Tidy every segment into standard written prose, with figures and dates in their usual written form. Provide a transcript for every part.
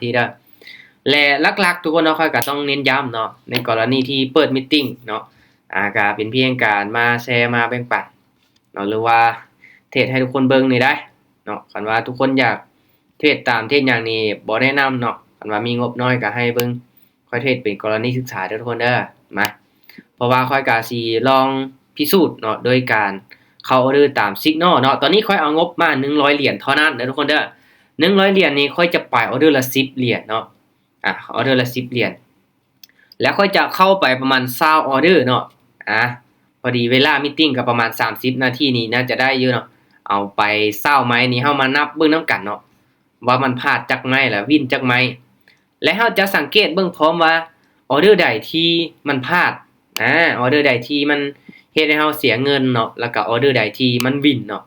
ทีเด้อและหลักๆทุกคนเนาะค่อยก็ต้องเน้นย้ำเนาะในกรณีที่เปิดมีตติงเนาะก็เป็นเพียงการมาแชร์มาแบ่งปันเนาะหรือว่าเทรดให้ทุกคนเบิ่งนี่ได้เนาะคันว่าทุกคนอยากเทรดตามเทรดอย่างนี้บ่แนะนำเนาะคันว่ามีงบน้อยก็ให้เบิ่งค่อยเทรดเป็นกรณีศึกษาเด้อทุกคนเด้อมาเพราะว่าค่อยก็สิลองพิสูจน์เนาะโดยการเข้าออเดอร์ตาม Signal เนาะตอนนี้ค่อยเอางบมา100เหรียญเท่านั้นเด้อทุกคนเด้อ100เหรียญนี้ค่อยจะปล่อยออเดอร์ละ10เหรียญเนาะออเดอร์ละ10เหรียญแล้วค่อยจะเข้าไปประมาณ20ออเดอร์เนาะพอดีเวลามีตติงก็ประมาณ30นาทีนี้น่าจะได้อยู่เนาะเอาไป20ไม้นี้เฮามานับเบิ่งนำกันเนาะว่ามันพลาดจักไม้ล่ะวินจักไม้และเฮาจะสังเกตเบิ่งพร้อมว่าออเดอร์ใดที่มันพลาดออเดอร์ใดที่มันเฮ็ดให้เฮาเสียเงินเนาะแล้วก็ออเดอร์ใดที่มันวินเนาะ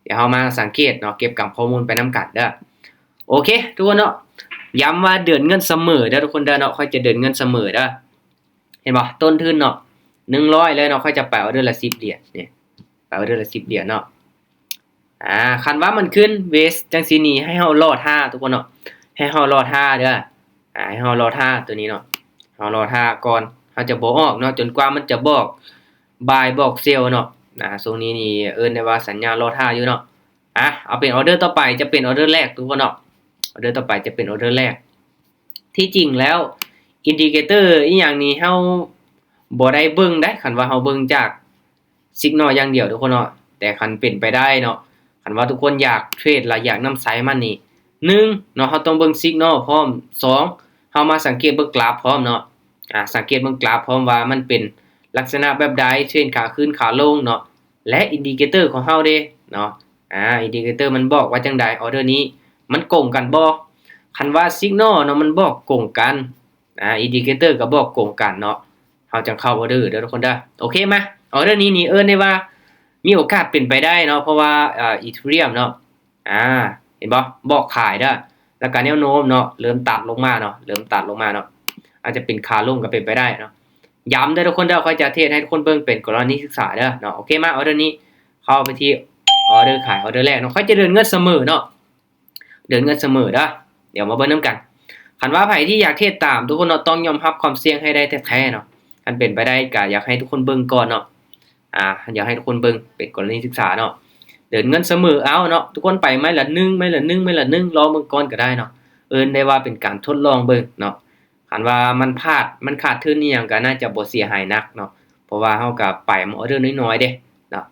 เดี๋ยวเฮามาสังเกตเนาะเก็บกับข้อมูลไปนำกันเด้อโอเคทุกคนเนาะย้ำว่าเดือนเงินเสมอเด้อทุกคนเด้อเนาะค่อยจะเดือนเงินเสมอเด้อเห็นบ่ต้นทุนเนาะ100เลยเนาะค่อยจะไปออเดอร์ละ10เหรียญนี่ไปออเดอร์ละ10เหรียญเนาะคันว่ามันขึ้นเวสจังซี่นี่ให้เฮารอท่าทุกคนเนาะให้เฮารอท่าเด้อให้เฮารอท่าตัวนี้เนาะเฮารอท่าก่อนเฮาจะบ่ออกเนาะจนกว่ามันจะบอกบายบอกเซลเนาะช่วงนี้นี่เอิ้นได้ว่าสัญญาณรอท่าอยู่เนาะเอาเป็นออเดอร์ต่อไปจะเป็นออเดอร์แรกทุกคนเนาะออเดอร์ต่อไปจะเป็นออเดอร์แรกที่จริงแล้วอินดิเคเตอร์อีหยังนี่เฮาบ่ได้เบิ่งได้คันว่าเฮาเบิ่งจาก Signal อย่างเดียวทุกคนเนาะแต่คันเป็นไปได้เนาะคันว่าทุกคนอยากเทรดและอยากนำไซมันนี่1เนาะเฮาต้องเบิ่ง Signal พร้อม2เฮามาสังเกตเบิ่งกราฟพร้อมเนาะสังเกตเบิ่งกราฟพร้อมว่ามันเป็นลักษณะแบบใดเช่นขาขึ้นขาลงเนาะและอินดิเคเตอร์ของเฮาเด้เนาะอินดิเคเตอร์มันบอกว่าจังไดออเดอร์นี้มันกงกันบ่คันว่า Signal เนาะมันบอกกงกันอินดิเคเตอร์ก็บอกกงกันเนาะเฮาจังเข้าออเดอร์เด้อทุกคนเด้อโอเคมั้ยออเดอร์นี้นี่เอิ้นได้ว่ามีโอกาสเป็นไปได้เนาะเพราะว่าEthereum เนาะเห็นบ่บอกขายเด้อแล้วก็แนวโน้มเนาะเริ่มตัดลงมาเนาะอาจจะเป็นขาลงก็เป็นไปได้เนาะย้ำเด้อทุกคนเด้อค่อยจะเทศให้ทุกคนเบิ่งเป็นกรณีศึกษาเด้อเนาะโอเคมั้ยออเดอร์นี้เข้าไปที่ออเดอร์ขายออเดอร์แรกเนาะค่อยจะเดินเงินเสมอเนาะเดินเงินเสมอเด้อเดี๋ยวมาเบิ่งนำกันคันว่าไผที่อยากเทศตามทุกคนเนาะต้องยอมรับความเสี่ยงให้ได้แท้ๆเนาะคันเป็นไปได้ก็อยากให้ทุกคนเบิ่งก่อนเนาะอยากให้ทุกคนเบิ่งเป็นกรณีศึกษาเนาะเดินเงินเสมอเอาเนาะทุกคนไปไม้ละ1ไม้ละ1ไม้ละ1รอเบิ่งก่อนก็ได้เนาะเอิ้นได้ว่าเป็นการทดลองเบิ่งเนาะคันว่ามันพลาดมันขาดทุนอีหยังก็น่าจะบ่เสียหายนักเนาะเพราะว่าเฮาก็ไปออเดอร์น้อยๆเด้เนาะ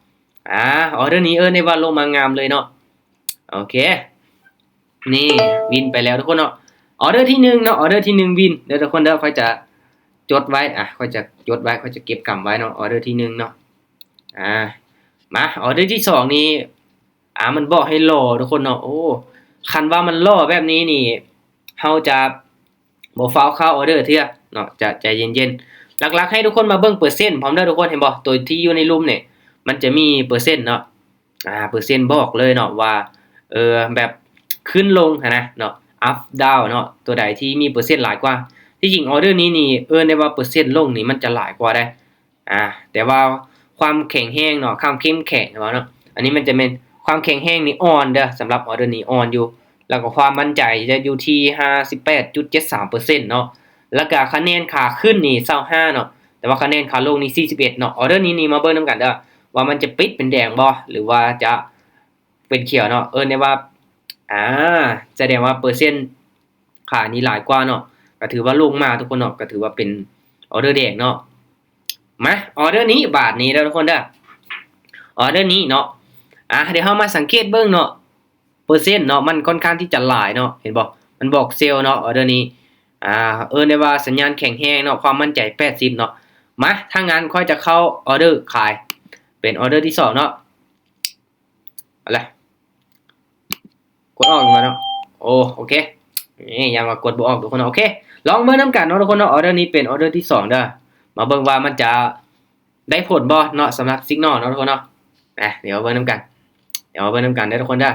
ออเดอร์นี้เอิ้นได้ว่าลงมางามเลยเนาะโอเคนี่วินไปแล้วทุกคนเนาะออเดอร์ที่1เนาะออเดอร์ที่1วินเดี๋ยวทุกคนเด้อค่อยจะจดไว้ค่อยจะจดไว้ค่อยจะเก็บกำไว้เนาะออเดอร์ที่1เนาะมาออเดอร์ที่2นี่มันบอกให้รอทุกคนเนาะโอ้คันว่ามันรอแบบนี้นี่เฮาจะบ่ฟ้าวเข้าออเดอร์เทื่อเนาะจะใจเย็นๆหลักๆให้ทุกคนมาเบิ่งเปอร์เซ็นต์พร้อมเด้อทุกคนเห็นบ่ตัวที่อยู่ในรูปนี่มันจะมีเปอร์เซ็นต์เนาะเปอร์เซ็นต์บอกเลยเนาะว่าแบบขึ้นลงนะเนาะ up down เนาะตัวใดที่มีเปอร์เซ็นต์หลายกว่าที่จริงออเดอร์นี้นี่ได้ว่าเปอร์เซ็นต์ลงนี่มันจะหลายกว่าได้แต่ว่าความแข็งแรงเนาะความเข้มแข็งเนาะอันนี้มันจะเป็นความแข็งแรงนี่อ่อนเด้อสำหรับออเดอร์นี้อ่อนอยู่แล้วก็ความมั่นใจจะอยู่ที่ 58.73% เนาะแล้วก็คะแนนขาขึ้นนี่25เนาะแต่ว่าคะแนนขาลงนี่41เนาะออเดอร์นี้นี่มาเบิ่งนำกันเด้อว่ามันจะปิดเป็นแดงบ่หรือว่าจะเป็นเขียวเนาะได้ว่าแสดงว่าเปอร์เซ็นต์ขานี่หลายกว่าเนาะก็ถือว่าลงมาทุกคนเนาะก็ถือว่าเป็นออเดอร์แดงเนาะมาออเดอร์นี้บาทนี้เด้อทุกคนเด้อออเดอร์นี้เนาะเดี๋ยวเฮามาสังเกตเบิ่งเนาะเปอร์เซ็นต์เนาะมันค่อนข้างที่จะหลายเนาะเห็นบ่มันบอกเซลล์เนาะออเดอร์นี้ได้ว่าสัญญาณแข็งแรงเนาะความมั่นใจ80เนาะมาถ้างั้นค่อยจะเข้าออเดอร์ขายเป็นออเดอร์ที่2เนาะอะไรกดออกมาเนาะโอเคนี่ยังว่ากดบ่ออกทุกคนโอเคลองเบิ่งนำกันเนาะทุกคนเนาะออเดอร์นี้เป็นออเดอร์ที่2เด้อมาเบิ่งว่ามันจะได้ผลบ่เนาะสำหรับ Signal เนาะทุกคนเนาะเดี๋ยวเบิ่งนำกันเด้อทุกคนเด้อ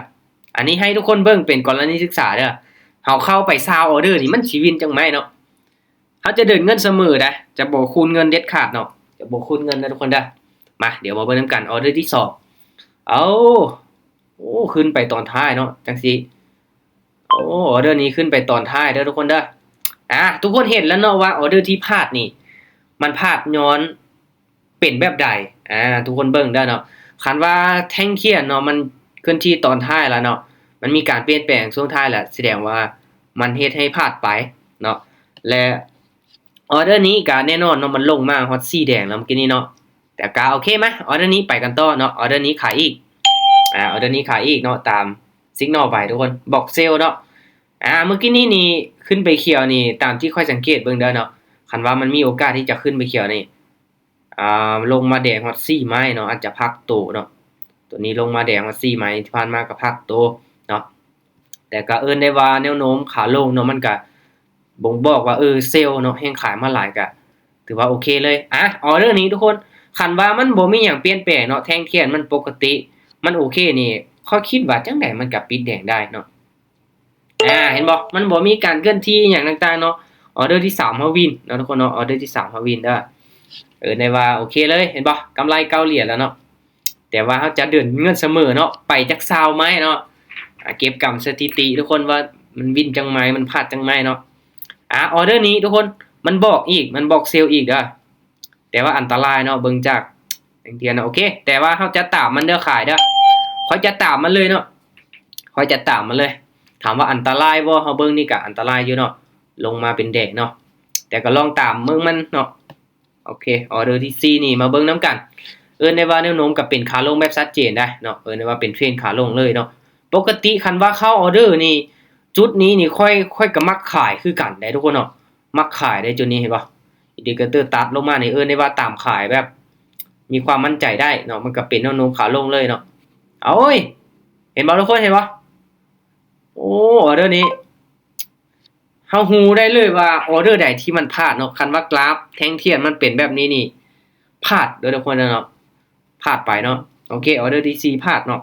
อันนี้ให้ทุกคนเบิ่งเป็นกรณีศึกษาเด้อเฮาเข้าไปซาวออเดอร์นี่มันสิวินจังได๋เนาะเฮาจะเดินเงินเสมอนะจะบ่คูณเงินเด็ดขาดเนาะจะบ่คูณเงินนะทุกคนเด้อมาเดี๋ยวมาเบิ่งนำกันออเดอร์ที่2ขึ้นไปตอนท้ายเนาะจังซี่ โอ้ออเดอร์นี้ขึ้นไปตอนท้ายเด้อทุกคนเด้อทุกคนเห็นแล้วเนาะว่าออเดอร์ที่พลาดนี่มันพลาดย้อนเป็นแบบใดทุกคนเบิ่งได้เนาะคันว่าแท่งเทียนเนาะมันเคลื่อนที่ตอนท้ายแล้วเนาะมันมีการเปลี่ยนแปลงช่วงท้ายแล้วแสดงว่ามันเฮ็ดให้พลาดไปเนาะและออเดอร์นี้ก็แน่นอนเนาะมันลงมาฮอตสีแดงแล้วเมื่อกี้นี้เนาะแต่ก็โอเคมั้ยออเดอร์นี้ไปกันต่อเนาะออเดอร์นี้ขายอีกออเดอร์นี้ขายอีกเนาะตามสิกนอลไปทุกคนบอกเซลเนาะเมื่อกี้นี้นี่ขึ้นไปเขียวนี่ตามที่ค่อยสังเกตเบิ่งเด้อเนาะคันว่ามันมีโอกาสที่จะขึ้นไปเขียวนี่ลงมาแดงฮอต4ไม้เนาะอาจจะพักโตเนาะตัวนี้ลงมาแดงฮอต4ไม้ที่ผ่านมาก็พักโตเนาะแต่ก็ได้ว่าแนวโน้มขาลงเนาะมันก็บ่งบอกว่าเซลล์เนาะแฮงขายมาหลายก็ถือว่าโอเคเลยออเดอร์นี้ทุกคนคันว่ามันบ่มีหยังเปลี่ยนแปลงเนาะแท่งเทียนมันปกติมันโอเคนี่ข้อยคิดว่าจังได๋มันก็ปิดแดงได้เนาะเห็นบ่มันบ่มีการเคลื่อนที่หยังต่างๆเนาะออเดอร์ที่3เฮาวินเนาะทุกคนเนาะออเดอร์ที่3เฮาวินเด้อได้ว่าโอเคเลยเห็นบ่กำไร9เหรียญแล้วเนาะแต่ว่าเฮาจะเดินเงินเสมอเนาะไปจัก20ไม้เนาะเก็บกำสถิติทุกคนว่ามันวินจังไม้มันพลาดจังไม้เนาะออเดอร์นี้ทุกคนมันบอกอีกมันบอกเซลล์อีกเด้อแต่ว่าอันตรายเนาะเบิ่งจากเทียนเนาะโอเคแต่ว่าเฮาจะตามมันเด้อขายเด้อค่อยจะตามมันเลยเนาะค่อยจะตามมันเลยถามว่าอันตรายบ่เฮาเบิ่งนี่ก็อันตรายอยู่เนาะลงมาเป็นแดงเนาะแต่ก็ลองตามเบิ่งมันเนาะโอเคออเดอร์ที่4นี่มาเบิ่งนํกันได้ว่าแนวโน้มก็เป็นขาลงแบบชัดเจนได้เนาะได้ว่าเป็นเทรนขาลงเลยเนาะปกติคันว่าเข้าออเดอร์นี่จุดนี้นี่ค่อยก็มักขายคือกันได้ทุกคนเนาะมักขายได้จุดนี้เห็นบ่อินดิเคเตอร์ตัดลงมานี่ได้ว่าตามขายแบบมีความมั่นใจได้เนาะมันก็เป็นแนวโน้มขาลงเลยเนาะเอาเอ้ยเห็นบ่ทุกคนเห็นบ่โอ้ออเดอร์นี้เฮาฮู้ได้เลยว่าออเดอร์ใดที่มันพลาดเนาะคันว่ากราฟแท่งเทียนมันเป็นแบบนี้นี่พลาดเด้อทุกคนเนาะพลาดไปเนาะโอเคออเดอร์ที่4พลาดเนาะ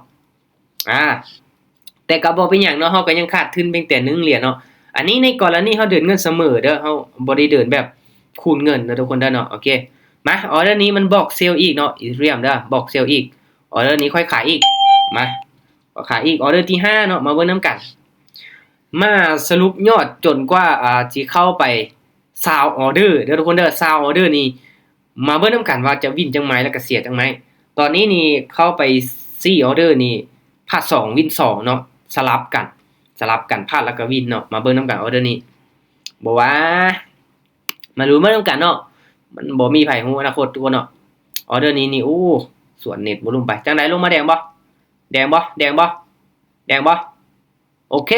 แต่ก็บ่เป็นหยังเนาะเฮาก็ยังขาดทุนเพียงแต่1เหรียญเนาะอันนี้ในกรณีเฮาเดินเงินเสมอเด้อเฮาบ่ได้เดินแบบคูณเงินเนาะทุกคนเด้อเนาะโอเคมาออเดอร์นี้มันบอกเซลล์อีกเนาะอีเรียมเด้อบอกเซลล์อีกออเดอร์นี้ค่อยขายอีกมาขายอีกออเดอร์ที่5เนาะมาเบิ่งนํกันมาสรุปยอดจนกว่าสิเข้าไป20ออเดอร์เด้อทุกคนเด้อ20ออเดอร์นี้มาเบิ่งนํกันว่าจะวินจังไมแล้วก็เสียจังไมตอนนี้นี่เข้าไป4ออเดอร์นี่พลาด2วิน2เนาะสลับกันพลาดแล้วก็วินเนาะมาเบิ่งนํกันออเดอร์นี้บ่ว่ามารู้มานํกันเนาะมันบ่มีไผฮู้อนาคตทุกคนเนาะออเดอร์นี้นี่ส่วนเน็ตบ่ลงไปจังได๋ลงมาแดงบ่แดงบ่แดงบ่แดงบ่โอเค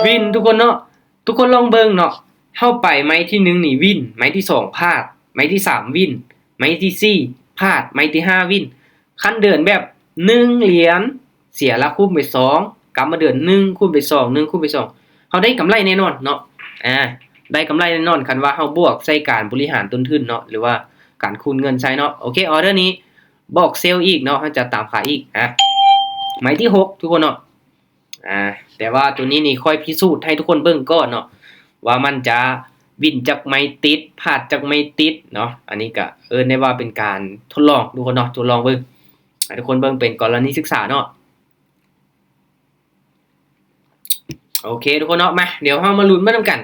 วินทุกคนเนาะทุกคนลองเบิ่งเนาะเฮาไปไม้ที่1นี่วินไม้ที่2พลาดไม้ที่3วินไม้ที่4พลาดไม้ที่5วินคันเดินแบบ1เหรียญเสียละคูณไป2กลับมาเดิน1คูณไป2 1คูณไป2เฮาได้กำไรแน่นอนเนาะได้กำไรแน่นอนคันว่าเฮาบวกใส่การบริหารต้นทุนเนาะหรือว่าการคูณเงินใช้เนาะโอเคออเดอร์นี้บอกเซลล์อีกเนาะเฮาจะตามขายอีกหมายที่6ทุกคนเนาะแต่ว่าตัวนี้นี่ค่อยพิสูจน์ให้ทุกคนเบิ่งก่อนเนาะว่ามันจะวินจากไม่ติดพลาดจากไม่ติดเนาะอันนี้ก็ได้ว่าเป็นการทดลองทุกคนเนาะทดลองเบิ่งให้ทุกคนเบิ่งเป็นกรณีศึกษาเนาะโอเคทุกคนเนาะมาเดี๋ยวเฮามาลุ้นมานํกัน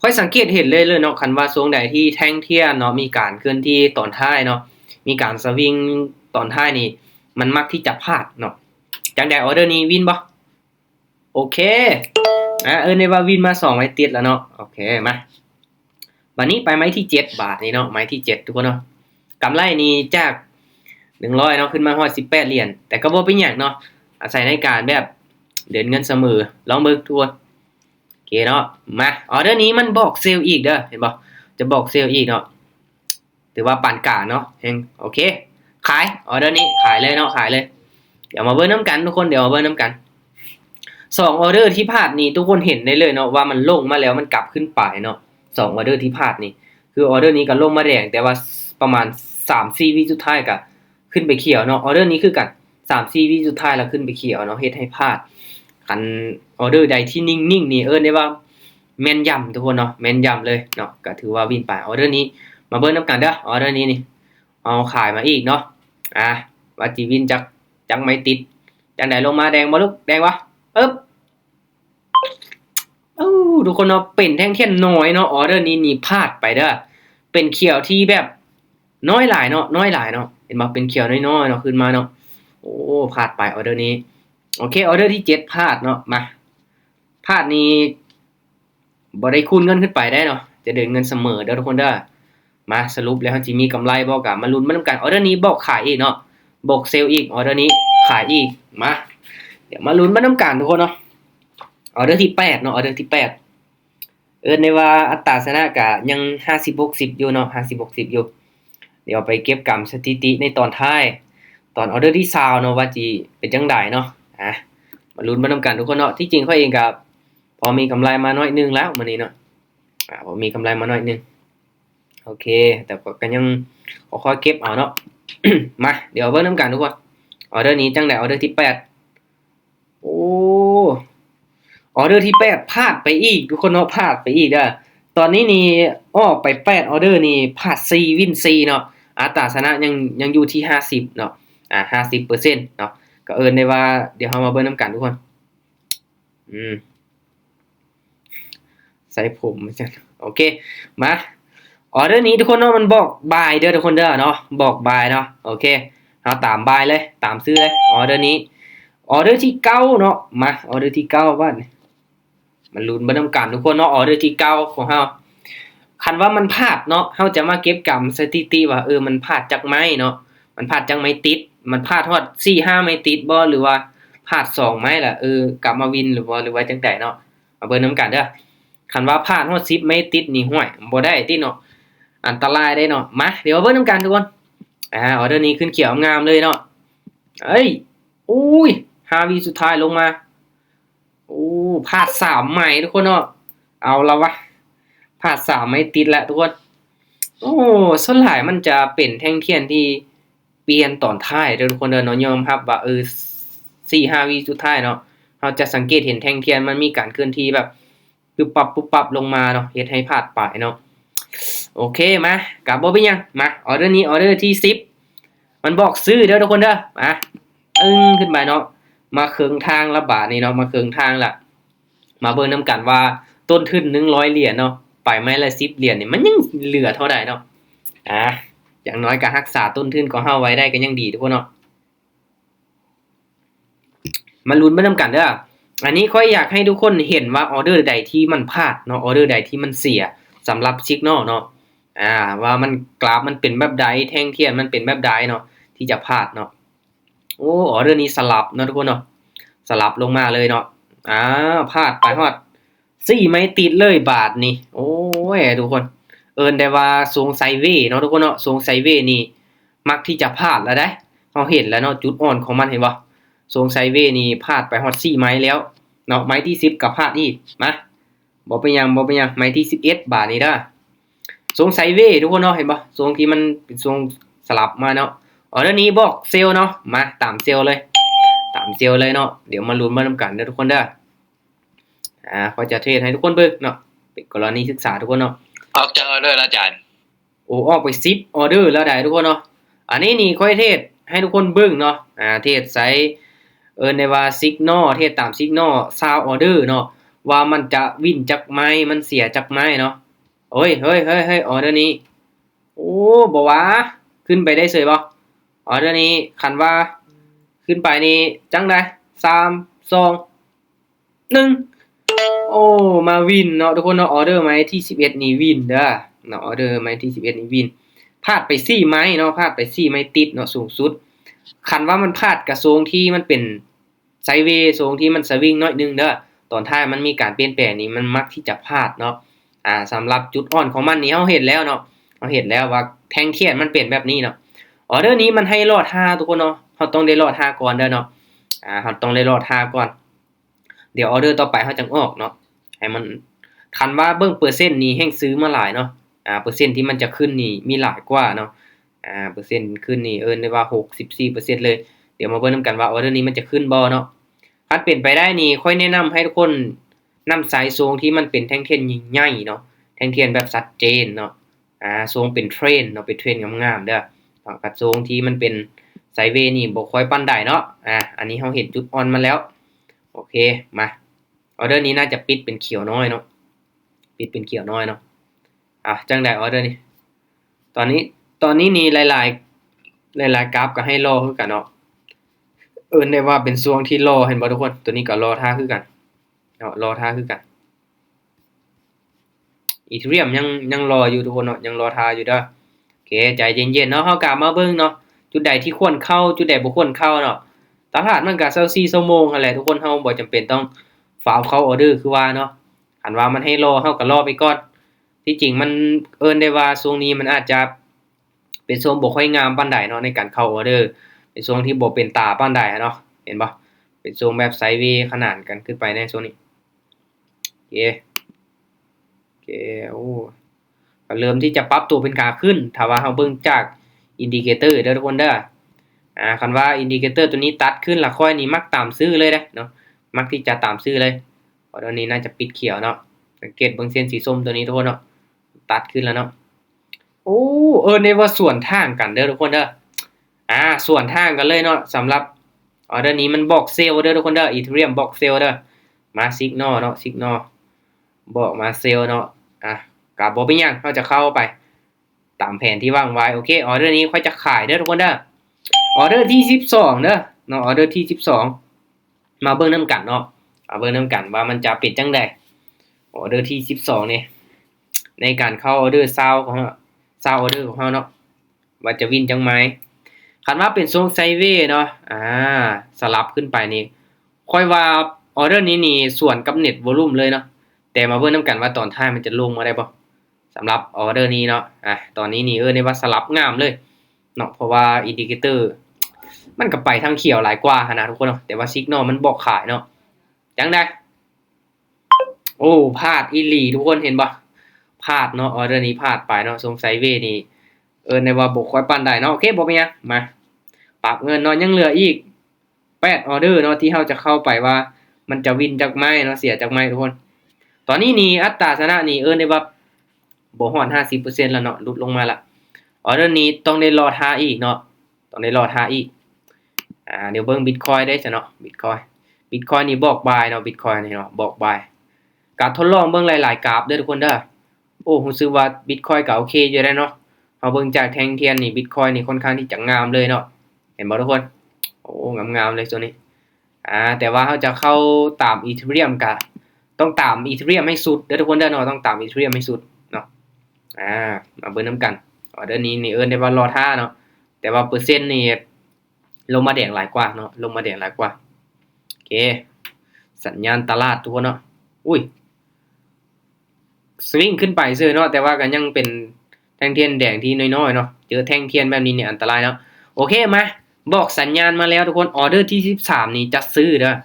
ค่อยสังเกตเห็นเลยเนาะคันว่าทรงใดที่แท่งเทียนเนาะมีการเคลื่อนที่ตอนท้ายเนาะมีการสวิงตอนท้ายนี่มันมักที่จะพลาดเนาะจังได๋ออเดอร์นี้วินบ่โอเคในว่าวินมา2ไม้ติดแล้วเนาะโอเคมาบัดนี้ไปไม้ที่7บาทนี่เนาะไม้ที่7ทุกคนเนาะกำไรนี่จาก100เนาะขึ้นมาฮอด18เหรียญแต่ก็บ่เป็นหยังเนาะอาศัยในการแบบเดินเงินเสมอลองเบิ่งทุกคนโอเคเนาะมาออเดอร์นี้มันบอกเซลล์อีกเด้อเห็นบ่จะบอกเซลล์อีกเนาะถือว่าปานกลางเนาะโอเคขายออเดอร์นี้ขายเลยเนาะขายเลยเดี๋ยวมาเบิ่งนํกันทุกคนเดี๋ยวมาเบิ่งนํกัน2ออเดอร์ที่พลาดนี่ทุกคนเห็นได้เลยเนาะว่ามันลงมาแล้วมันกลับขึ้นไปเนาะ2ออเดอร์ที่พลาดนี่คือออเดอร์นี้ก็ลงมาแดงแต่ว่าประมาณ 3-4 วิสุดท้ายก็ขึ้นไปเขียวเนาะออเดอร์นี้คือกัน 3-4 วิสุดท้ายแล้วขึ้นไปเขียวเนาะเฮ็ดให้พลาดคันออเดอร์ใดที่นิ่งๆนี่ได้ว่าแม่นยำทุกคนเนาะแม่นยำเลยเนาะก็ถือว่าวินไปออเดอร์นี้มาเบิ่งนํกันเด้อออเดอร์นี้นี่เอาขายมาอีกเนาะว่าจิวินจักไม่ติดจังได๋ลงมาแดงบ่ลูกแดงบ่ปึ๊บ ทุกคนเนาะเป็นแท่งเทียนน้อยเนาะออเดอร์นี้นี่พลาดไปเด้อเป็นเขียวที่แบบน้อยหลายเนาะน้อยหลายเนาะเห็นบ่เป็นเขียวน้อยๆเนาะขึ้นมาเนาะโอ้พลาดไปออเดอร์นี้โอเคออเดอร์ที่7พลาดเนาะมาพลาดนี้บ่ได้คูณเงินขึ้นไปได้เนาะจะเดินเงินเสมอเด้อทุกคนเด้อมาสรุปแล้วสิมีกำไรบ่ก็มาลุ้นมานํกันออเดอร์นี้บอกขายอีกเนาะบอกเซลล์อีกออเดอร์นี้ขายอีกมาเดี๋ยวมาลุ้นมานํกันทุกคนเนาะออเดอร์ที่8เนาะออเดอร์ที่8ในว่าอัตราชนะก็ยัง50-60อยู่เนาะ50-60อยู่เดี๋ยวไปเก็บกำสถิติในตอนท้ายตอนออเดอร์ที่20เนาะว่าจิเป็นจังไดเนาะมาลุ้นมานํกันทุกคนเนาะที่จริงข้อยเองก็พอมีกำไรมาน้อยนึงแล้วมื้อนี้เนาะพอมีกำไรมาน้อยนึงโอเคแต่ก็ยังค่อยๆเก็บเอาเนาะ มาเดี๋ยวเบิ่งนํกันทุกคนออเดอร์นี้จังได๋ออเดอร์ที่8โอ้ออเดอร์ที่8พลาดไปอีกทุกคนเนาะพลาดไปอีกเด้อตอนนี้นี่ออกไป8ออเดอร์นี่พลาด4วิน4เนาะอัตราชนะยังอยู่ที่50เนาะ50%เนาะก็ได้ว่าเดี๋ยวเฮามาเบิ่งนํกันทุกคนใส่ผมจังโอเคมาออเดอร์นี้ทุกคนเนาะมันบอกบายเด้อทุกคนเด้อเนาะบอกบายเนาะโอเคเฮาตามบายเลยตามซื้อเลยออเดอร์นี้ออเดอร์ที่9เนาะมาออเดอร์ที่9ว่ามันลุ้นบ่นํกันทุกคนเนาะออเดอร์ที่9ของเฮาคันว่ามันพลาดเนาะเฮาจะมาเก็บกำสถิติว่ามันพลาดจักไม้เนาะมันพลาดจักไม้ติดมันพลาดฮอด4-5ไม้ติดบ่หรือว่าพลาด2ไม้ล่ะกลับมาวินหรือว่าจังได๋เนาะมาเบิ่งนํกันเด้อคันว่าพลาดฮอด10ไม้ติดนี่ห้วยบ่ได้ติเนาะอันตรายได้เนาะมาเดี๋ยวมาเบิ่งนํกันทุกคนออเดอร์นี้ขึ้นเขียวงามเลยเนาะอุ้ย5วิสุดท้ายลงมาพลาด3ไม้ทุกคนเนาะเอาละวะพลาด3ไม้ติดแล้วทุกคนส่วนหลายมันจะเป็นแท่งเทียนที่เปลี่ยนตอนท้ายเด้อทุกคนเด้อเนาะยอมรับว่า4-5 วิสุดท้ายเนาะเราจะสังเกตเห็นแท่งเทียนมันมีการเคลื่อนที่แบบปึ๊บปั๊บลงมาเนาะเฮ็ดให้พลาดไปเนาะโอเคมาก็บ่เป็นหยังมาออเดอร์นี้ออเดอร์ที่10มันบอกซื้อเด้อทุกคนเด้อมาขึ้นไปเนาะมาครึ่งทางละบาทนี่เนาะมาครึ่งทางละมาเบิ่งนํกันว่าต้นทุน100เหรียญเนาะไปไม้ละ10เหรียญนี่มันยังเหลือเท่าใดเนาะอย่างน้อยก็รักษาต้นทุนของเฮาไว้ได้ก็ยังดีทุกคนเนาะมาลุ้นมานํกันเด้ออันนี้ข้อยอยากให้ทุกคนเห็นว่าออเดอร์ใดที่มันพลาดเนาะออเดอร์ใดที่มันเสียสำหรับ Signal เนาะว่ามันกราฟมันเป็นแบบใดแท่งเทียนมันเป็นแบบใดเนาะที่จะพลาดเนาะออเดอร์นี้สลับเนาะทุกคนเนาะสลับลงมาเลยเนาะพลาดไปฮอด4ไม้ติดเลยบาทนี่โอ้ยทุกคนได้ว่าทรงไซเวย์เนาะทุกคนเนาะทรงไซเวย์นี่มักที่จะพลาดแล้วได้เฮาเห็นแล้วเนาะจุดอ่อนของมันเห็นบ่ทรงไซเวย์นี่พลาดไปฮอด4ไม้แล้วเนาะไม้ที่10ก็พลาดอีกมาบ่เป็นหยังไม้ที่11บาทนี่เด้อทรงไซเวย์ทุกคนเนาะเห็นบ่ทรงที่มันเป็นทรงสลับมาเนาะออเดอร์นี้บอกเซลล์เนาะมาตามเซลล์เลยเนาะเดี๋ยวมาลุ้นมานํกันเด้อทุกคนเด้อก็จะเทรดให้ทุกคนเบิ่งเนาะเป็นกรณีศึกษาทุกคนเนาะออกจากออเดอร์แล้วอาจารย์ออกไป10ออเดอร์แล้วได้ทุกคนเนาะอันนี้นี่ค่อยเทรดให้ทุกคนเบิ่งเนาะเทรดไซในว่า Signal เทรดตาม Signal 20ออเดอร์เนาะว่ามันจะวินจักไม้มันเสียจักไม้เนาะเฮ้ยออเดอร์นี้บ่ว่าขึ้นไปได้เฉยบ่ออเดอร์นี้คันว่าขึ้นไปนี่จังได๋3 2 1มาวินเนาะทุกคนเนาะออเดอร์ไม้ที่11นี่วินเด้อเนาะออเดอร์ไม้ที่11นี่วินพลาดไป4ไม้เนาะพลาดไป4ไม้ติดเนาะสูงสุดคันว่ามันพลาดกระทรงที่มันเป็นไซด์เวย์ทรงที่มันสวิงน้อยนึงเด้อตอนท้ายมันมีการเปลี่ยนแปลงนี่มันมักที่จะพลาดเนาะสำหรับจุดอ่อนของมันนี่เฮาเห็นแล้วเนาะเฮาเห็นแล้วว่าแท่งเทียนมันเป็นแบบนี้เนาะออเดอร์นี้มันให้รอด5ทุกคนเนาะเฮาต้องได้รอด5ก่อนเด้อเนาะเฮาต้องได้รอด5ก่อนเดี๋ยวออเดอร์ต่อไปเฮาจังออกเนาะให้มันคันว่าเบิ่งเปอร์เซ็นต์นี่แฮ่งซื้อมาหลายเนาะเปอร์เซ็นต์ที่มันจะขึ้นนี่มีหลายกว่าเนาะเปอร์เซ็นต์ขึ้นนี่ได้ว่า 64% เลยเดี๋ยวมาเบิ่งนํกันว่าออเดอร์นี้มันจะขึ้นบ่เนาะถ้าเป็นไปได้นี่ค่อยแนะนำให้ทุกคนนำสายทรงที่มันเป็นแท่งเทียนใหญ่ๆเนาะแท่งเทียนแบบชัดเจนเนาะทรงเป็นเทรนเนาะเป็นเทรนงามๆเด้อกับทรงที่มันเป็นไซด์เวย์นี่บ่ค่อยปานใดเนาะอันนี้เฮาเห็นจุดอ่อนมาแล้วโอเคมา ออเดอร์นี้น่าจะปิดเป็นเขียวน้อยเนาะปิดเป็นเขียวน้อยเนาะจังได๋ออเดอร์นี้ตอนนี้นี่หลายๆกราฟก็ให้รอคือกันเนาะได้ว่าเป็นช่วงที่รอเห็นบ่ทุกคนตัวนี้ก็รอท่าคือกันเนาะรอท่าคือกันอีเทเรียมยังรออยู่ทุกคนเนาะยังรอท่าอยู่เด้อโอเคใจเย็นๆเนาะเฮาก็มาเบิ่งเนาะจุดใดที่ควรเข้าจุดใดบ่ควรเข้าเนาะตลาดมันก็24ชั่วโมงนั่นแหละทุกคนเฮาบ่จำเป็นต้องฝ้าวเข้าออเดอร์คือว่าเนาะคันว่ามันให้รอเฮาก็รอไปก่อนที่จริงมันได้ว่าช่วงนี้มันอาจจะเป็นช่วงบ่ค่อยงามปานใดเนาะในการเข้าออเดอร์เป็นช่วงที่บ่เป็นตาปานใดเนาะเห็นบ่เป็นช่วงแบบไซด์เวย์ขนานกันขึ้นไปในช่วงนี้โอเคโอ้ก็เริ่มที่จะปรับตัวเป็นขาขึ้นถ้าว่าเฮาเบิ่งจากอินดิเคเตอร์เด้อทุกคนเด้อคันว่าอินดิเคเตอร์ตัวนี้ตัดขึ้นแล้วค่อยนี่มักตามซื้อเลยเด้เนาะมักที่จะตามซื้อเลยเพราะตอนนี้น่าจะปิดเขียวเนาะสังเกตเบิ่งเส้นสีส้มตัวนี้ทุกคนเนาะตัดขึ้นแล้วเนาะโอ้นี่ว่าสวนทางกันเด้อทุกคนเด้อสวนทางกันเลยเนาะสำหรับออเดอร์นี้มันบอกเซลเด้อทุกคนเด้อ Ethereum บอกเซลเด้อมา Signal เนาะ Signal บอกมาเซลเนาะก็บ่เป็นหยังเราจะเข้าไปตามแผนที่วางไว้โอเคออเดอร์นี้ค่อยจะขายเด้อทุกคนเด้อออเดอร์ที่12เด้อเนาะออเดอร์ที่12มาเบิ่งนำกันเนาะมาเบิ่งนำกันว่ามันจะเป็นจังได๋ออเดอร์ที่12นี่ในการเข้าออเดอร์20ของ20ออเดอร์ของเฮาเนาะว่าจะวินจังไหมคันว่าเป็นทรงไซด์เวย์เนาะสลับขึ้นไปนี่ค่อยว่าออเดอร์นี้นี่ส่วนกับเน็ตวอลุ่มเลยเนาะแต่มาเบิ่งนำกันว่าตอนท้ายมันจะลงมาได้บ่สำหรับออเดอร์นี้เนาะตอนนี้นี่ได้ว่าสลับงามเลยเนาะเพราะว่าอินดิเคเตอร์มันก็ไปทางเขียวหลายกว่านะทุกคนเนาะแต่ว่าซิกนอลมันบอกขายเนาะจังได๋โอ้พลาดอีหลีทุกคนเห็นบ่พลาดเนาะออเดอร์นี้พลาดไปเนาะทรงไซด์เวย์นี่ในว่าบ่ค่อยปานใดเนาะโอเคบ่เป็นหยังมาปรับเงินเนาะยังเหลืออีก8ออเดอร์เนาะที่เฮาจะเข้าไปว่ามันจะวินจักไม้เนาะเสียจักไม้ทุกคนตอนนี้นี่อัตราชนะนี่ได้ว่าบ่ฮอด 50% แล้วเนาะลดลงมาละออเดอร์นี้ต้องได้รอท่าอีกเนาะต้องได้รอท่าอีกเดี๋ยวเบิ่ง Bitcoin ได้ซะเนาะ Bitcoin นี่บอกบายเนาะ Bitcoin นี่เนาะบอกบายก็ทดลองเบิ่งหลายๆกราฟเด้อทุกคนเด้อโอ้รู้สึกว่า Bitcoin ก็โอเคอยู่ได้เนาะเฮาเบิ่งจากแท่งเทียนนี่ Bitcoin นี่ค่อนข้างที่จะงามเลยเนาะเห็นบ่ทุกคนโอ้งามๆเลยตัวนี้แต่ว่าเฮาจะเข้าตาม Ethereum ก็ต้องตาม Ethereum ให้สุดเด้อทุกคนเด้อเนาะต้องตาม Ethereum ให้สุดเนาะมาเบิ่งนำกันออเดอร์นี้นี่ได้ว่ารอท่าเนาะแต่ว่าเปอร์เซ็นต์นี่ลงมาแดงหลายกว่าเนาะลงมาแดงหลายกว่าโอเคสัญญาณตลาดทุกคนเนาะอุ้ยสวิงขึ้นไปซื่อเนาะแต่ว่าก็ยังเป็นแท่งเทียนแดงที่น้อยๆเนาะเจอแท่งเทียนแบบนี้เนี่ยอันตรายเนาะโอเคมาบอกสัญญาณมาแล้วทุกคนออเดอร์ที่13นี่จะซื้อเด้อ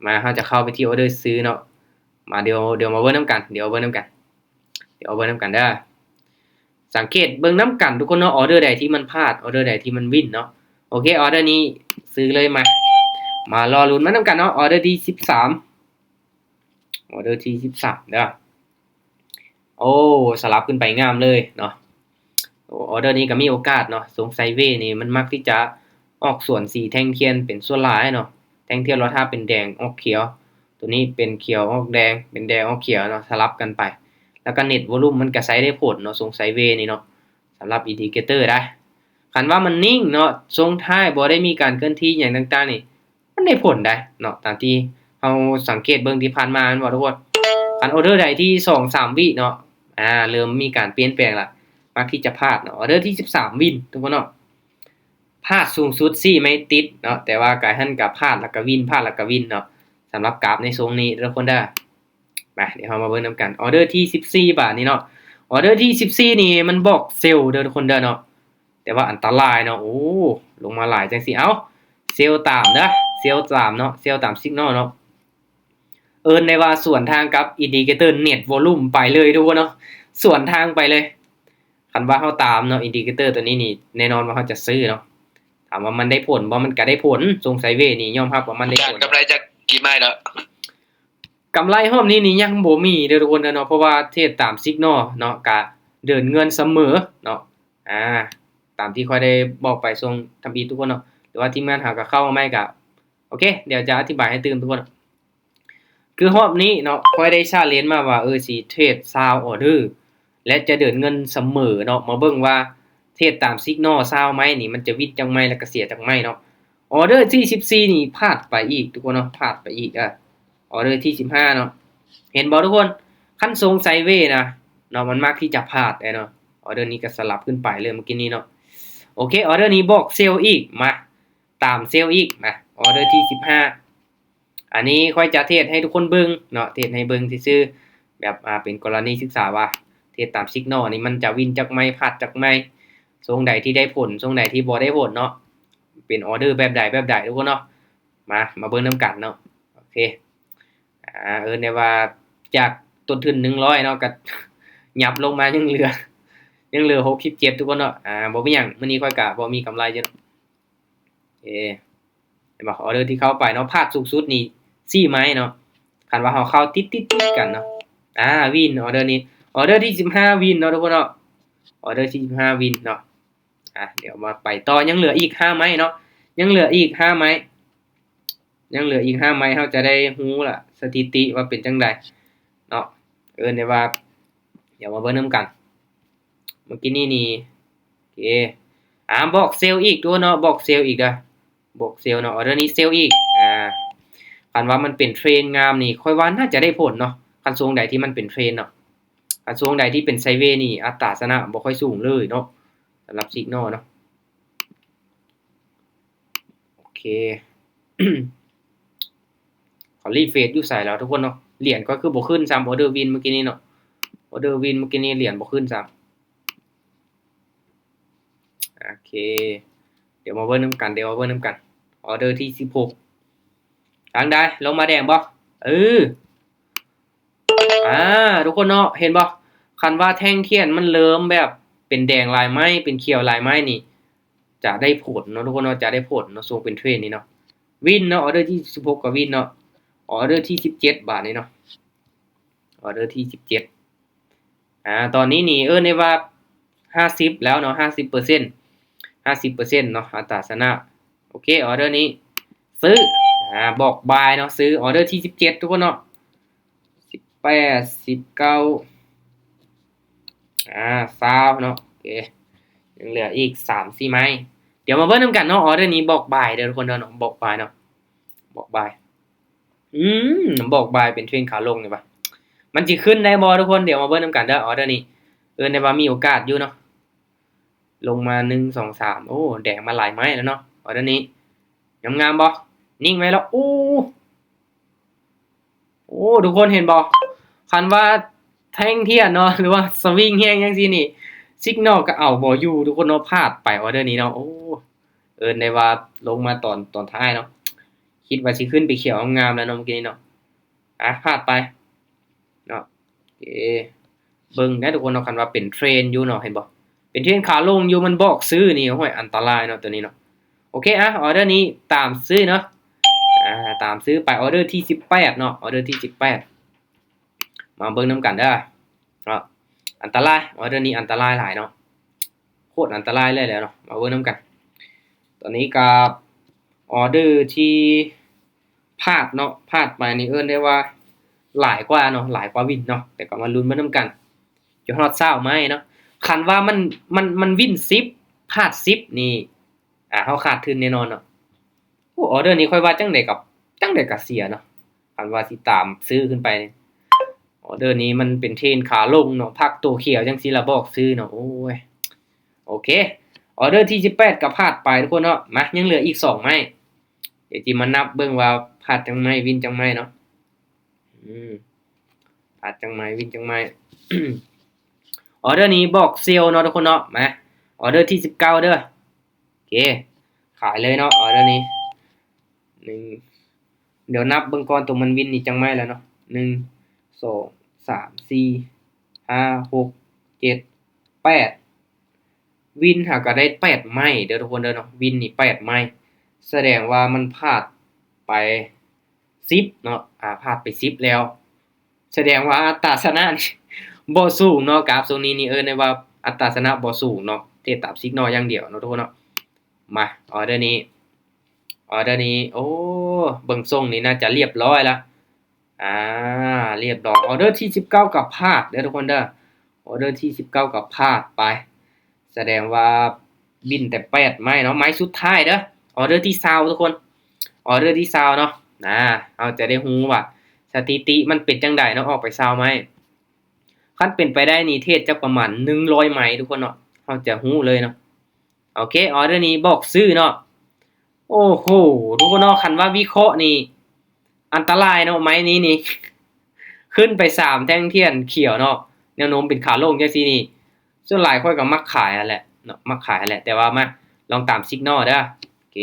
มาเฮาจะเข้าไปที่ออเดอร์ซื้อเนาะมาเดี๋ยวมาเบิ่งนำกันเดี๋ยวเบิ่งนำกันเด้อสังเกตเบิ่งนำกันทุกคนเนาะออเดอร์ใดที่มันพลาดออเดอร์ใดที่มันวินเนาะโอเคออเดอร์นี้ซื้อเลยมารอลุ้นมานำกันเนาะออเดอร์ที่13ออเดอร์ที่13เด้อโอ้สลับขึ้นไปงามเลยเนาะออเดอร์นี้ก็มีโอกาสเนาะสงสัยเวนี่มันมักที่จะออกส่วนสีแท่งเทียนเป็นส่วนหลายเนาะแท่งเทียนรอท่าเป็นแดงออกเขียวตัวนี้เป็นเขียวออกแดงเป็นแดงออกเขียวเนาะสลับกันไปแล้วก็เน็ตวอลุ่มมันก็ใช้ได้ผลเนาะสงสัยเวนี่เนาะสำหรับอินดิเคเตอร์ได้คันว่ามันนิ่งเนาะทรงท้ายบ่ได้มีการเคลื่อนที่หยังต่างๆนี่มันได้ผลได้เนาะตามที่เฮาสังเกตเบิ่งที่ผ่านมาแม่นบ่ทุกคนคันออเดอร์ใดที่2-3วิเนาะเริ่มมีการเปลี่ยนแปลงละมักที่จะพลาดเนาะออเดอร์ที่13วินทุกคนเนาะพลาดสูงสุด4ไม่ติดเนาะแต่ว่ากายหันก็พลาดแล้วก็วินพลาดแล้วก็วินเนาะสำหรับกราฟในทรงนี้ทุกคนเด้อมาเดี๋ยวเรามาเบิ่งนำกันออเดอร์ที่14บาทนี่เนาะออเดอร์ที่14นี่มันบอกเซลล์เด้อทุกคนเด้อเนาะแต่ว่าอันตรายเนาะโอ้ลงมาหลายจังซี่เอ้าเซลล์ตามเด้อเซลล์ตามเนาะเซลล์ตาม Signal เนาะได้ว่าส่วนทางกับอินดิเคเตอร์เน็ตวอลุ่มไปเลยทุกคนเนาะส่วนทางไปเลยคันว่าเฮาตามเนาะอินดิเคเตอร์ตัวนี้นี่แน่นอนว่าเฮาจะซื้อเนาะถามว่ามันได้ผลบ่มันก็ได้ผลทรงไซด์เวย์นี่ยอมรับว่ามันได้ผลกำไรจากกี่ไม้เนาะกำไรรอบนี้นี่ยังบ่มีเด้อทุกคนเนาะเพราะว่าเทศตาม Signal เนาะก็เดินเงินเสมอเนาะตามที่ค่อยได้บอกไปทรงทำอีทุกคนเนาะหรือว่าทีมงานหาก็เข้ามาใหม่ก็โอเคเดี๋ยวจะอธิบายให้ตื่นทุกคนคื คือรอบนี้เนาะค่อยได้ชาเลนจ์มาว่าสิเทรด20ออเดอร์และจะเดินเงินเสมอเนาะมาเบิ่งว่าเทรดตาม Signal 20ไหมนี่มันจะวินจังไหมแล้วก็เสียจังไหมเนาะออเดอร์ที่14นี่พลาดไปอีกทุกคนเนาะพลาดไปอีกออเดอร์ที่15เนาะเห็นบ่ทุกคนคันทรงไซด์เวย์นะเนาะมันมักที่จะพลาดเนาะออเดอร์นี้ก็สลับขึ้นไปเลยเมื่อกี้นี้เนาะโอเคออเดอร์นี้บอกเซลล์อีกมาตามเซลล์อีกมาออเดอร์ที่15อันนี้ค่อยจะเทศให้ทุกคนเบิ่งเนาะเทศให้เบิ่งซื่อๆแบบเป็นกรณีศึกษาว่าเทศตาม Signal นี่มันจะวินจักไหมพลาดจักไหมทรงใดที่ได้ผลทรงใดที่บ่ได้ผลเนาะเป็นออเดอร์แบบใดทุกคนเนาะมาเบิ่งนํกันเนาะโอเคได้ว่าจากต้นทุน100เนาะก็หยับลงมายังเหลือ67ทุกคนเนาะบ่มีหยังมื้อนี้ค่อยก็บ่มีกำไรเนาะโอเคเห็นบ่ออเดอร์ที่เข้าไปเนาะพลาดสูงสุดนี่4ไม้เนาะคันว่าเฮาเข้าติดๆกันเนาะวินออเดอร์นี้ออเดอร์ที่15วินเนาะทุกคนเนาะออเดอร์ที่15วินเนาะเดี๋ยวมาไปต่อยังเหลืออีก5ไม้เนาะยังเหลืออีก5ไม้เฮาจะได้ฮู้ล่ะสถิติว่าเป็นจังไดเนาะได้ว่าเดี๋ยวมาเบิ่งนํกันเมื่อกี้นี่โอเคบอกเซลล์อีกตัวเนาะบอกเซลล์อีกบอกเซลล์เนาะออเดอร์นี้เซลล์อีกคันว่ามันเป็นเทรนงามนี่ค่อยว่าน่าจะได้ผลเนาะคันทรงใดที่มันเป็นเทรนเนาะคันทรงใดที่เป็นไซด์เวย์นี่อัตราชนะบ่ค่อยสูงเลยเนาะสำหรับ Signal เนาะโอเค ขอรีเฟรชอยู่ใส่แล้วทุกคนเนาะเหรียญก็คือบ่ขึ้นซ้ำออเดอร์วินเมื่อกี้นี้เนาะออเดอร์วินเมื่อกี้นี้เหรียญบ่ขึ้นซ้ำโอเคเดี๋ยวมาเบิ่งนำกันออเดอร์ที่16ทางใดลงมาแดงบ่ทุกคนเนาะเห็นบ่คันว่าแท่งเทียนมันเริ่มแบบเป็นแดงลายไม้เป็นเขียวลายไม้นี่จะได้ผลเนาะทุกคนเนาะจะได้ผลเนาะทรงเป็นเทรนนี่เนาะวินเนาะออเดอร์ที่16ก็วินเนาะออเดอร์ที่17บาทนี่เนาะออเดอร์ที่17ตอนนี้นี่ได้ว่า50แล้วเนาะ50%เนาะอัตราชนะโอเคออเดอร์นี้ซื้อบอกบายเนาะซื้อออเดอร์ที่17ทุกคนเนาะ18 1920เนาะโอเคยังเหลืออีก3-4ไม้เดี๋ยวมาเบิ่งนำกันเนาะออเดอร์นี้บอกบายเด้อทุกคนเนาะบอกบายเนาะบอกบายบอกบายเป็นเทรนขาลงนี่ป่ะมันสิขึ้นได้บ่ทุกคนเดี๋ยวมาเบิ่งนำกันเด้อออเดอร์นี้ได้ว่ามีโอกาสอยู่เนาะลงมา1 2 3โอ้แดงมาหลายไม้แล้วเนาะออเดอร์นี้งามๆบ่นิ่งไว้แล้วโอ้ทุกคนเห็นบ่คันว่าแท่งเทียนเนาะหรือว่าสวิงแฮงจังซี่นี่ Signal ก็เอาบ่อยู่ทุกคนเนาะพลาดไปออเดอร์นี้เนาะได้ว่าลงมาตอนท้ายเนาะคิดว่าสิขึ้นไปเขียวงามแล้วเนาะเมื่อกี้นี้เนาะพลาดไปเนาะโอเคเบิ่งได้ทุกคนเนาะคันว่าเป็นเทรนอยู่เนาะเห็นบ่เป็นเทรนขาลงอยู่มันบอกซื้อนี่โอ้ยอันตรายเนาะตัวนี้เนาะโอเคออเดอร์นี้ตามซื้อเนาะตามซื้อไปออเดอร์ที่18เนาะออเดอร์ที่18มาเบิ่งนำกันเด้อเนาะอันตรายออเดอร์นี้อันตรายหลายเนาะโคตรอันตรายเลยแหละเนาะมาเบิ่งนำกันตอนนี้กับออเดอร์ที่พลาดเนาะพลาดไปนี่ได้ว่าหลายกว่าเนาะหลายกว่าวินเนาะแต่ก็มาลุ้นมานำกันจะฮอด20มั้ยเนาะคันว่ามันวิน10พลาด10นี่เฮาขาดทุนแน่นอนเนาะออเดอร์นี้ค่อยว่าจังได๋ก็เสียเนาะคันว่าสิตามซื้อขึ้นไปออเดอร์นี้มันเป็นเทรนขาลงเนาะพักตัวเขียวจังซี่ล่ะบอกซื้อเนาะโอ้ยโอเคออเดอร์ที่18ก็พลาดไปทุกคนเนาะมายังเหลืออีก2ไม้เดี๋ยวจิมานับเบิ่งว่าพลาดจังไม้วินจังไม้เนาะพลาดจังไม้วินจังไม้ ออเดอร์นี้บอกเซลล์เนาะทุกคนเนาะมาออเดอร์ที่19เด้อโอเคขายเลยเนาะออเดอร์นี้1เดี๋ยวนับเบิ่งก่อนตัวมันวินนี่จังไม้แล้วเนาะ1 2 3 4 5 6 7 8วินหาก็ได้8ไม้เด้อทุกคนเด้อเนาะวินนี่8ไม้แสดงว่ามันพลาดไป10เนาะพลาดไป10แล้วแสดงว่าอัตราชนะบ่สูงเนาะกราฟทรงนี้นี่ได้ว่าอัตราชนะบ่สูงเนาะเทรดตาม Signal อย่างเดียวเนาะทุกคนเนาะมาออเดอร์นี้โอ้เบิ่งทรงนี่น่าจะเรียบร้อยแล้ว อ่าเรียบร้อยออเดอร์ที่19กับพลาดเด้อทุกคนเด้อออเดอร์ที่19กับพลาดไปแสดงว่าบินแต่8ไม้เนาะไม้สุดท้ายเด้อออเดอร์ที่20ทุกคนออเดอร์ที่20เนาะเอาจะได้ฮู้ว่าสถิติมันเป็นจังไดเนาะออกไป20ไม้คันเป็นไปได้นี่เทศจะประมาณ100ไม้ทุกคนเนาะเฮาจะฮู้เลยเนาะโอเคออเดอร์นี้บอกซื้อเนาะโอ้โหทุกคนเนาะคันว่าวิเคราะห์นี่อันตรายเนาะไม้นี้นี่ ขึ้นไป3แท่งเทียนเขียวเนาะแนวโน้มเป็นขาลงจังซี่นี่ส่วนหลายค่อยก็มักขายนั่นแหละเนาะมักขายนั่นแหละแต่ว่ามาลองตามสิกนัลเด้อโอเค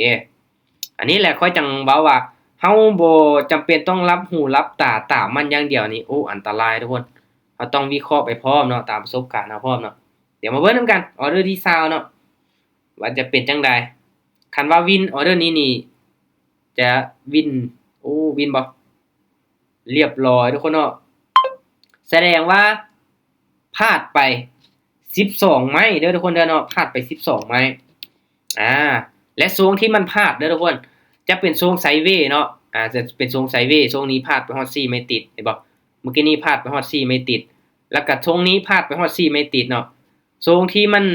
อันนี้แหละค่อยจังเว้าว่าเฮาบ่จำเป็นต้องรับหูรับตาตามมันอย่างเดียวนี่โอ้อันตรายทุกคนเฮาต้องวิเคราะห์ไปพร้อมเนาะตามประสบการณ์เฮาพร้อมเนาะเดี๋ยวมาเบิ่งนำกันออเดอร์ที่20เนาะว่าจะเป็นจังไดคันว่าวินออเดอร์นี้นี่จะวินโอ้วินบ่เรียบร้อยทุกคนเนาะ แสดงว่าพลาดไป12ไม้เด้อทุกคนเด้อเนาะพลาดไป12ไม้อ่าและทรงที่มันพลาดเด้อทุกคนจะเป็นทรงไซด์เวย์เนาะจะเป็นทรงไซด์เวย์ทรงนี้พลาดไปฮอด4ไม่ติดเห็นบ่เมื่อกี้นี้พลาดไปฮอด4ไม่ติดแล้วก็ทรงนี้พลาดไปฮอด4ไม่ติดเนาะทรงที่มัน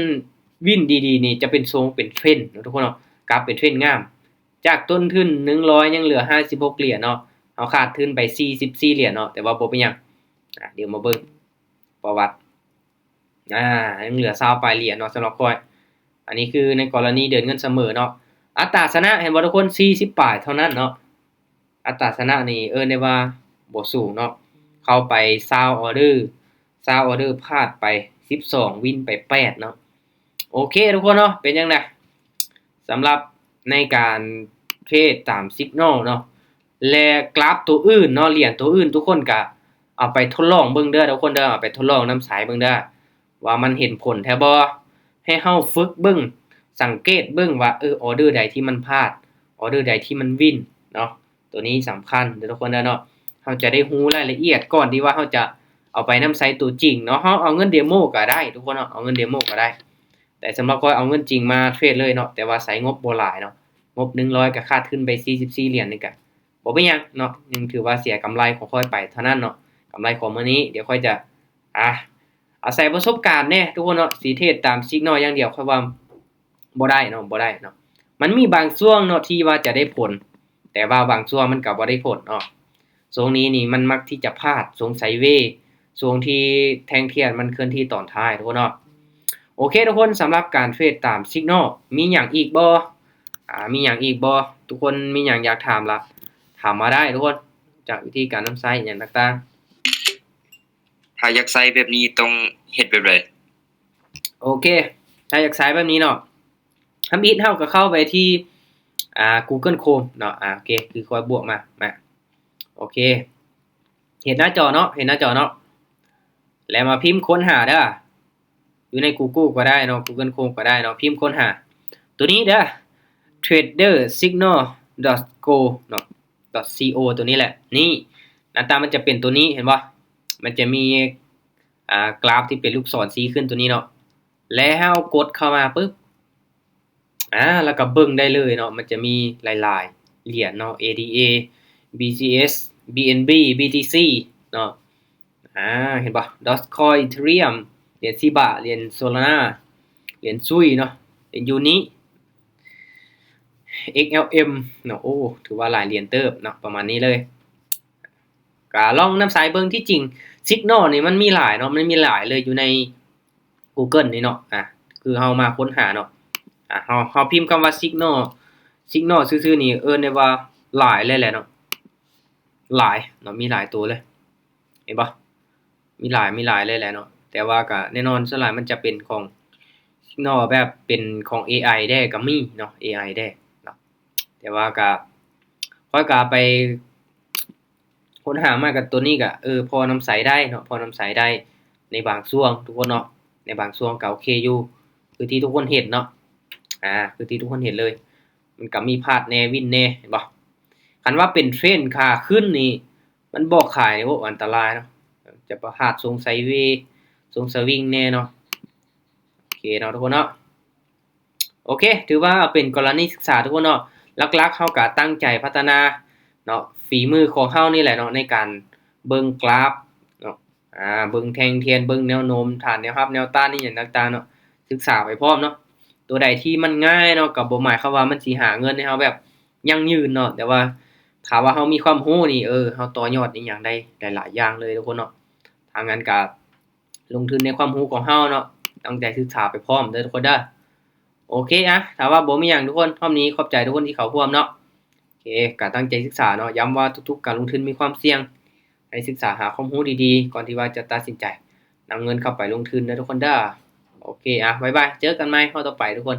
วินดีๆนี่จะเป็นทรงเป็นเทรนด์ทุกคนเนาะกราฟเป็นเทรนด์งามจากต้นทุน100ยังเหลือ56เหรียญเนาะเอาขาดทุนไป44เหรียญเนาะแต่ว่าบ่เป็นหยังเดี๋ยวมาเบิ่งประวัติยังเหลือ20ปลายเหรียญเนาะสำหรับข้อยอันนี้คือในกรณีเดินเงินเสมอเนาะอัตราชนะเห็นบ่ทุกคน40ปลายเท่านั้นเนาะอัตราชนะนี่ได้ว่าบ่สูงเนาะเข้าไป20ออเดอร์20ออเดอร์พลาดไป12วินไป8เนาะโอเคทุกคนเนาะเป็นจังได๋สำหรับในการเทรดตาม Signal เนาะและกราฟตัวอื่นเนาะเหรียญตัวอื่นทุกคนก็เอาไปทดลองเบิ่งเด้อทุกคนเด้อเอาไปทดลองนำสายเบิ่งเด้อว่ามันเห็นผลแท้บ่ให้เฮาฝึกเบิ่งสังเกตเบิ่งว่าออเดอร์ใดที่มันพลาดออเดอร์ใดที่มันวินเนาะตัวนี้สำคัญเด้อทุกคนเด้อเนาะเฮาจะได้รู้รายละเอียดก่อนที่ว่าเฮาจะเอาไปนำไสตัวจริงเนาะเฮาเอาเงินเดโมก็ได้ทุกคนเนาะเอาเงินเดโมก็ได้แต่สำหรับข้อยเอาเงินจริงมาเทรดเลยเนาะแต่ว่าใช้งบบ่หลายเนาะงบ100ก็ขาดทุนไป44เหรียญนี่ก็บ่เป็นหยังเนาะยังถือว่าเสียกำไรของข้อยไปเท่านั้นเนาะกำไรของมื้อนี้เดี๋ยวค่อยจะอาศัยประสบการณ์แน่ทุกคนเนาะสิเทศตาม Signal อย่างเดียวค่อยว่าบ่ได้เนาะบ่ได้เนาะมันมีบางช่วงเนาะที่ว่าจะได้ผลแต่ว่าบางช่วงมันก็บ่ได้ผลเนาะช่วงนี้นี่มันมักที่จะพลาดช่วงไซด์เวย์ช่วงที่แท่งเทียนมันเคลื่อนที่ตอนท้ายทุกคนเนาะโอเคทุกคนสำหรับการเทรดตาม Signal มีหยังอีกบ่มีหยังอีกบ่ทุกคนมีหยังอยากถามล่ะถามมาได้ทุกคนจากวิธีการนำใช้หยังต่างๆ ถ้าอยากใส่แบบนี้ต้องเฮ็ดแบบใดโอเคถ้าอยากใช้แบบนี้เนาะทำอิฐเฮาก็เข้าไปที่Google Chrome เนาะโอเคคือค่อยบวกมาโอเคเห็นหน้าจอเนาะเห็นหน้าจอเนาะแล้วมาพิมพ์ค้นหาเด้ออยู่ใน Google ก็ได้เนาะ Google Chrome ก็ได้เนาะพิมพ์ค้นหาตัวนี้เด้อ tradersignal.co เนาะ .co ตัวนี้แหละนี่หน้าตามันจะเป็นตัวนี้เห็นบ่มันจะมีกราฟที่เป็นลูกศรสีขึ้นตัวนี้เนาะแล้วกดเข้ามาปึ๊บแล้วก็เบิ่งได้เลยเนาะมันจะมีหลายๆเหรียญเนาะ ADA BCS BNB BTC เนาะเห็นป่ะ Dogecoin Ethereum เหรียญ Shiba เหรียญ Solana เหรียญ Sui เนาะเหรียญ Uni XLM เนาะโอ้ถือว่าหลายเหรียญเติบเนาะประมาณนี้เลยก็ลองนำสายเบิ่งที่จริง Signal นี่มันมีหลายเนาะมันมีหลายเลยอยู่ใน Google นี่เนาะคือเฮามาค้นหาเนาะเฮาพิมพ์คำว่า Signal ซื่อๆนี่ได้ว่าหลายเลยแหละเนาะหลายเนาะมีหลายตัวเลยเห็นบ่มีหลายเลยแหละเนาะแต่ว่าก็แน่นอนส่วนหลายมันจะเป็นของ Signal แบบเป็นของ AI ได้ก็มีเนาะ AI ได้เนาะแต่ว่าก็ค่อยก็ไปค้นหามากับตัวนี้ก็พอนำใช้ได้เนาะพอนำใช้ได้ในบางช่วงทุกคนเนาะในบางช่วงก็โอเคอยู่คือที่ทุกคนเห็นเนาะคือที่ทุกคนเห็นเลยมันก็มีพลาดแน่วินแน่เห็นบ่คันว่าเป็นเทรนด์ขาขึ้นนี่มันบ่ขายโอ้อันตรายเนาะจะประพลาดทรงไซด์เวย์ทรงสวิงแน่เนาะโอเคเนาะทุกคนเนาะโอเคถือว่าเป็นกรณีศึกษาทุกคนเนาะหลักๆเฮาก็ตั้งใจพัฒนาเนาะฝีมือของเฮานี่แหละเนาะในการ เบิ่งกราฟเนาะเบิ่งแท่งเทียนเบิ่งแนวโน้มฐานแนวรับแนวต้านอีหยังต่างๆเนาะศึกษาไปพร้อมเนาะตัวใดที่มันง่ายเนาะก็บ่หมายความว่ามันสิหาเงินให้เราแบบยั่งยืนเนาะแต่ว่าถ้าว่าเรามีความรู้นี่เราต่อยอดอิหยังได้หลายๆอย่างเลยทุกคนเนาะถ้างั้นก็ลงทุนในความรู้ของเราเนาะตั้งใจศึกษาไปพร้อมเด้อทุกคนเด้อโอเคถ้าว่าบ่มีหยังทุกคนรอบนี้ขอบใจทุกคนที่เข้าร่วมเนาะโอเคก็ตั้งใจศึกษาเนาะย้ำว่าทุกๆการลงทุนมีความเสี่ยงให้ศึกษาหาความรู้ดีๆก่อนที่ว่าจะตัดสินใจนำเงินเข้าไปลงทุนเด้อทุกคนเด้อโอเคบ๊ายบายเจอกันใหม่รอบต่อไปทุกคน